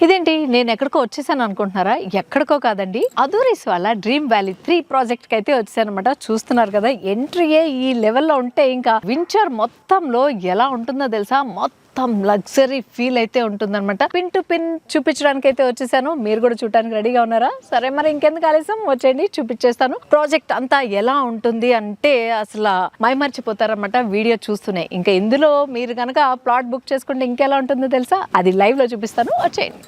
ఇదేంటి నేను ఎక్కడికో వచ్చేసాను అనుకుంటున్నారా? ఎక్కడికో కాదండి, అదూరీస్ వాళ్ళ డ్రీమ్ వ్యాలీ 3 ప్రాజెక్ట్ కి అయితే వచ్చాను అనమాట. చూస్తున్నారు కదా, ఎంట్రీయే ఈ లెవెల్లో ఉంటే ఇంకా వించర్ మొత్తంలో ఎలా ఉంటుందో తెలుసా? మొత్తం లగ్జరీ ఫీల్ అయితే ఉంటుందన్నమాట. పిన్ టు పిన్ చూపించడానికి అయితే వచ్చేసాను. మీరు కూడా చూడడానికి రెడీగా ఉన్నారా? సరే, మరి ఇంకెందుకు ఆలస్యం, వచ్చేయండి చూపించేస్తాను. ప్రాజెక్ట్ అంతా ఎలా ఉంటుంది అంటే అసలు మైమర్చిపోతారన్నమాట వీడియో చూస్తూనే. ఇంకా ఇందులో మీరు కనుక ప్లాట్ బుక్ చేసుకుంటే ఇంకెలా ఉంటుందో తెలుసా? అది లైవ్ లో చూపిస్తాను, వచ్చేయండి.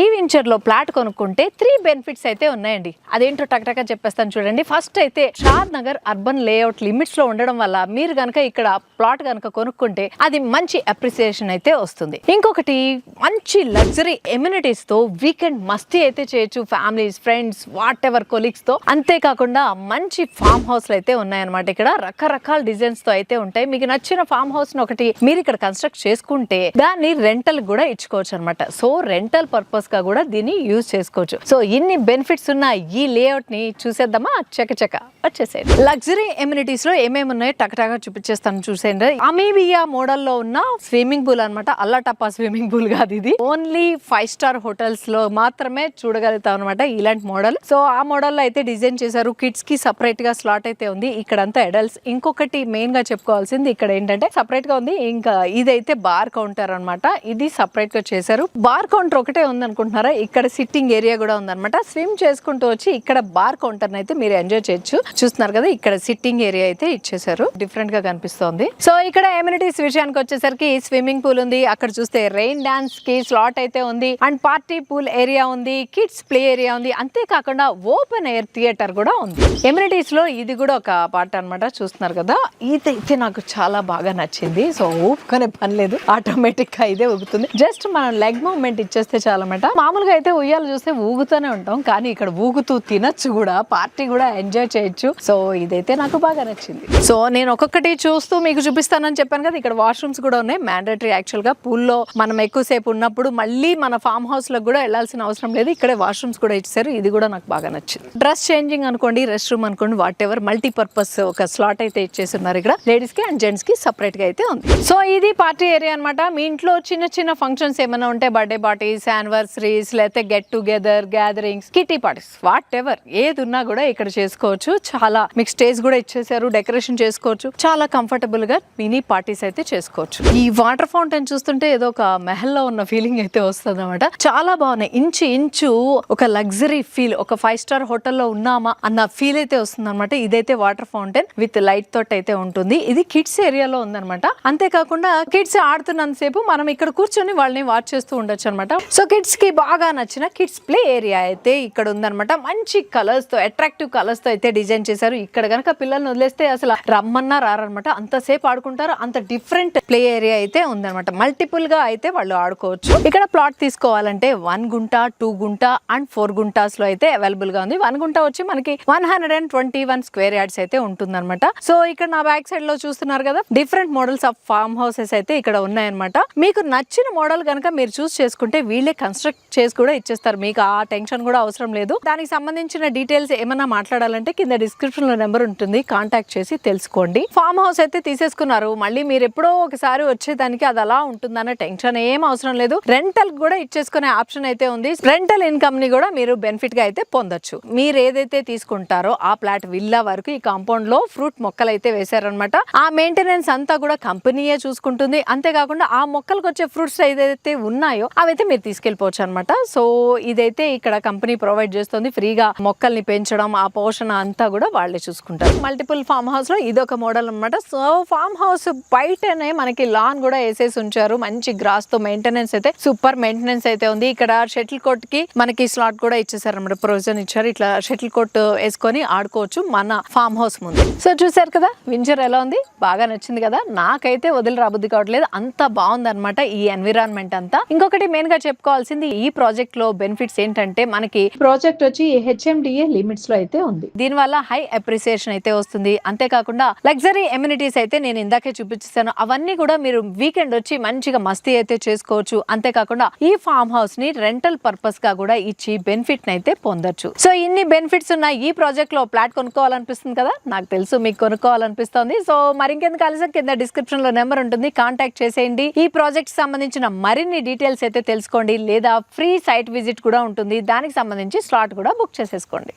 ఈ వెంచర్ లో ప్లాట్ కొనుక్కుంటే 3 బెనిఫిట్స్ అయితే ఉన్నాయండి. అదేంటో టక్టగా చెప్పేస్తాను చూడండి. ఫస్ట్ అయితే షాద్ నగర్ అర్బన్ లేఅవుట్ లిమిట్స్ లో ఉండడం వల్ల మీరు గనక ఇక్కడ ప్లాట్ గనక కొనుక్కుంటే అది మంచి అప్రిసియేషన్ అయితే వస్తుంది. ఇంకొకటి, మంచి లగ్జరీ ఎమ్యూనిటీస్ తో వీకెండ్ మస్తీ అయితే చేయొచ్చు, families, friends, what ever colleagues తో. అంతేకాకుండా మంచి ఫామ్ హౌస్లు అయితే ఉన్నాయన్నమాట. ఇక్కడ రకరకాల డిజైన్స్ తో అయితే ఉంటాయి. మీకు నచ్చిన ఫామ్ హౌస్ ఒకటి మీరు ఇక్కడ కన్స్ట్రక్ట్ చేసుకుంటే దాన్ని రెంటల్ కూడా ఇచ్చుకోవచ్చు అనమాట. సో రెంటల్ పర్పస్ గా కూడా దీన్ని యూజ్ చేసుకోవచ్చు. సో ఇన్ని బెనిఫిట్స్ ఉన్న ఈ లేఅవుట్ ని చూసేద్దామా? చకచక వచ్చేసేయండి. లగ్జరీ ఎమ్యూనిటీస్ లో ఏమేమి ఉన్నాయో టకటగా చూపించేస్తాను, చూసేయండి. అమీబియా మోడల్ లో ఉన్న స్విమ్మింగ్ పూల్ అనమాట. అల్లటప్పా స్విమ్మింగ్ పూల్ కాదు ఇది, ఓన్లీ 5 స్టార్ హోటల్స్ లో మాత్రమే చూడగలుగుతాం అనమాట ఇలాంటి మోడల్. సో ఆ మోడల్ లో అయితే డిజైన్ చేశారు. కిడ్స్ కి సపరేట్ గా స్లాట్ అయితే ఉంది, ఇక్కడంతా అడల్ట్స్. ఇంకొకటి మెయిన్ గా చెప్పుకోవాల్సింది, ఇక్కడ ఏంటంటే సపరేట్ గా ఉంది. ఇంకా ఇదైతే బార్ కౌంటర్ అనమాట. ఇది సపరేట్ గా చేశారు. బార్ కౌంటర్ ఒకటే ఉంది అనుకుంటున్నారా? ఇక్కడ సిట్టింగ్ ఏరియా కూడా ఉందన్నమాట. స్విమ్ చేసుకుంటూ వచ్చి ఇక్కడ బార్ కౌంటర్ అయితే మీరు ఎంజాయ్ చేయొచ్చు. చూస్తున్నారు కదా, ఇక్కడ సిట్టింగ్ ఏరియా అయితే ఇచ్చేసారు, డిఫరెంట్ గా కనిపిస్తోంది. సో ఇక్కడ ఎమ్యూనిటీస్ విషయానికి వచ్చేసరికి స్విమ్మింగ్ పూల్ ఉంది, అక్కడ చూస్తే రెయిన్ డాన్స్ కి స్లాట్ అయితే ఉంది, అండ్ పార్టీ పూల్ ఏరియా ఉంది, కిడ్స్ ప్లే ఏరియా ఉంది. అంతేకాకుండా ఓపెన్ ఎయిర్ థియేటర్ కూడా ఉంది. ఎమ్యూనిటీస్ లో ఇది కూడా ఒక పార్ట్ అనమాట. చూస్తున్నారు కదా, ఇదైతే నాకు చాలా బాగా నచ్చింది. సో ఊపుకునే పని లేదు, ఆటోమేటిక్ గా ఇదే ఊగుతుంది. జస్ట్ మనం లెగ్ మూవ్మెంట్ ఇచ్చేస్తే చాలా. మామూలుగా అయితే ఉయ్యాలు చూస్తే ఊగుతూనే ఉంటాం, కానీ ఇక్కడ ఊగుతూ తినచ్చు కూడా, పార్టీ కూడా ఎంజాయ్ చేయొచ్చు. సో ఇదైతే నాకు బాగా నచ్చింది. సో నేను ఒక్కొక్కటి చూస్తూ మీకు చూపిస్తానని చెప్పాను కదా. ఇక్కడ వాష్రూమ్స్ కూడా ఉన్నాయి, మ్యాండేటరీ. యాక్చువల్ గా పూల్లో మనం ఎక్కువసేపు ఉన్నప్పుడు మళ్ళీ మన ఫామ్ హౌస్ లో కూడా వెళ్లాల్సిన అవసరం లేదు, ఇక్కడే వాష్రూమ్స్ కూడా ఇచ్చారు. ఇది కూడా నాకు బాగా నచ్చింది. డ్రెస్ చేంజింగ్ అనుకోండి, రెస్ట్ రూమ్ అనుకోండి, వాట్ ఎవర్ మల్టీపర్పస్ ఒక స్లాట్ అయితే ఇచ్చేస్తున్నారు. ఇక్కడ లేడీస్ కి అండ్ జెంట్స్ కి సపరేట్ గా అయితే ఉంది. సో ఇది పార్టీ ఏరియా అనమాట. మీ ఇంట్లో చిన్న చిన్న ఫంక్షన్స్ ఏమైనా ఉంటే, బర్త్డే పార్టీస్, యానివర్సరీస్, లేకపోతే get together, gatherings, kitty parties, what ever ఏది ఉన్నా కూడా ఇక్కడ చేసుకోవచ్చు. చాలా మీకు స్టేజ్ కూడా ఇచ్చేసారు, డెకరేషన్ చేసుకోవచ్చు. చాలా కంఫర్టబుల్ గా మినీ పార్టీస్ అయితే చేసుకోవచ్చు. ఈ వాటర్ ఫౌంటైన్ చూస్తుంటే ఏదో ఒక మెహల్లో ఉన్న ఫీలింగ్ అయితే వస్తుంది అనమాట. చాలా బాగున్నాయి. ఇంచు ఇంచు ఒక లగ్జరీ ఫీల్, ఒక 5 స్టార్ హోటల్లో ఉన్నామా అన్న ఫీల్ అయితే వస్తుంది అనమాట. ఇదైతే వాటర్ ఫౌంటైన్ విత్ లైట్ తోటి అయితే ఉంటుంది. ఇది కిడ్స్ ఏరియాలో ఉందన్నమాట. అంతేకాకుండా కిడ్స్ ఆడుతున్నంతసేపు మనం ఇక్కడ కూర్చొని వాళ్ళని వాచ్ చేస్తూ ఉండొచ్చు అనమాట. సో కిడ్స్ కి బాగా నచ్చిన కిడ్స్ ప్లే ఏరియా అయితే ఇక్కడ ఉందన్నమాట. మంచి కలర్స్ తో, అట్రాక్టివ్ కలర్స్ తో అయితే డిజైన్ చేశారు. ఇక్కడ గనక పిల్లల్ని వదిలేస్తే అసలు రమ్మన్నా రారనమాట, అంతసేపు ఆడుకుంటారు. అంత డిఫరెంట్ ప్లే ఏరియా అయితే ఉందన్నమాట. మల్టిపుల్ గా అయితే వాళ్ళు ఆడుకోవచ్చు. ఇక్కడ ప్లాట్ తీసుకోవాలంటే 1 గుంట, 2 గుంట అండ్ 4 గుంటాస్ లో అయితే అవైలబుల్ గా ఉంది. 1 గుంట వచ్చి మనకి 121 స్క్వేర్ యార్డ్స్ అయితే ఉంటుందన్నమాట. సో ఇక్కడ నా బ్యాక్ సైడ్ లో చూస్తున్నారు కదా, different models of form houses అయితే ఇక్కడ ఉన్నాయన్నమాట. మీకు నచ్చిన మోడల్ కనుక మీరు చూస్ చేసుకుంటే వీళ్ళే కన్స్ట్రక్ట్ చేసి కూడా ఇచ్చేస్తారు. మీకు ఆ టెన్షన్ కూడా అవసరం లేదు. దానికి సంబంధించిన డీటెయిల్స్ ఏమైనా మాట్లాడాలంటే కింద డిస్క్రిప్షన్ లో నెంబర్ ఉంటుంది, కాంటాక్ట్ చేసి తెలుసుకోండి. ఫామ్ హౌస్ అయితే తీసేసుకున్నారు, మళ్ళీ మీరు ఎప్పుడో ఒకసారి వచ్చేదానికి అది అలా ఉంటుందన్న టెన్షన్ ఏం అవసరం లేదు. రెంటల్ కూడా ఇచ్చేసుకునే ఆప్షన్ అయితే ఉంది. రెంటల్ ఇన్కమ్ ని కూడా మీరు బెనిఫిట్ గా అయితే పొందొచ్చు. మీరు ఏదైతే తీసుకుంటారో ఆ ప్లాట్ విల్లా వరకు ఈ కాంపౌండ్ లో ఫ్రూట్ మొక్కలు అయితే వేశారనమాట. ఆ మెయింటెనెన్స్ అంతా కూడా కంపెనీయే చూసుకుంటుంది. అంతేకాకుండా ఆ మొక్కలకు వచ్చే ఫ్రూట్స్ ఏదైతే ఉన్నాయో అవైతే మీరు తీసుకెళ్లిపోవచ్చు అనమాట. సో ఇదైతే ఇక్కడ కంపెనీ ప్రొవైడ్ చేస్తుంది ఫ్రీగా. మొక్కల్ని పెంచడం, ఆ పోషణ అంతా కూడా వాళ్ళే చూసుకుంటారు. మల్టిపుల్ ఫామ్ హౌస్ లో ఇదొక మోడల్ అనమాట. సో ఫామ్ హౌస్ బయటనే మనకి లాన్ కూడా వేసేసి ఉంచారు. మంచి గ్రాస్ తో మెయింటెనెన్స్ అయితే సూపర్ మెయింటెనెన్స్ అయితే ఉంది. ఇక్కడ షటిల్ కోర్ట్ కి మనకి స్లాట్ కూడా ఇచ్చేసారు అనమాట, ప్రొవిజన్ ఇచ్చారు. ఇట్లా షటిల్ కోర్ట్ వేసుకొని ఆడుకోవచ్చు మన ఫామ్ హౌస్ ముందు. సో చూసారు కదా వించర్ ఎలా ఉంది, బాగా నచ్చింది కదా. నాకైతే వదిలి రాబుద్ది కావట్లేదు, అంత బాగుంది అనమాట ఈ ఎన్విరాన్మెంట్ అంతా. ఇంకొకటి మెయిన్ గా చెప్పుకోవాల్సింది, ఈ ప్రాజెక్ట్ లో బెనిఫిట్స్ ఏంటంటే మనకి ప్రాజెక్ట్ వచ్చి HMDA లిమిట్స్ లో అయితే ఉంది. దీని వల్ల హై అప్రిసియేషన్ అయితే వస్తుంది. అంతేకాకుండా లగ్జరీ ఎమ్యూనిటీస్ అయితే నేను ఇందాకే చూపించాను, అవన్నీ కూడా మీరు వీకెండ్ వచ్చి మంచిగా మస్తీ అయితే చేసుకోవచ్చు. అంతేకాకుండా ఈ ఫామ్ హౌస్ ని రెంటల్ పర్పస్ గా కూడా ఇచ్చి బెనిఫిట్ అయితే పొందొచ్చు. సో ఇన్ని బెనిఫిట్స్ ఉన్న ఈ ప్రాజెక్ట్ లో ఫ్లాట్ కొనుక్కోవాలనిపిస్తుంది కదా, నాకు తెలుసు మీకు కొనుక్కోవాలనిపిస్తుంది. సో మరింకెందుకు ఆలస్యం, కింద డిస్క్రిప్షన్ లో నెంబర్ ఉంటుంది, కాంటాక్ట్ చేసేయండి. ఈ ప్రాజెక్ట్ సంబంధించిన మరిన్ని డీటెయిల్స్ అయితే తెలుసుకోండి. లేదా ఫ్రీ సైట్ విజిట్ కూడా ఉంటుంది. దానికి సంబంధించి స్లాట్ కూడా బుక్ చేసేసుకోండి.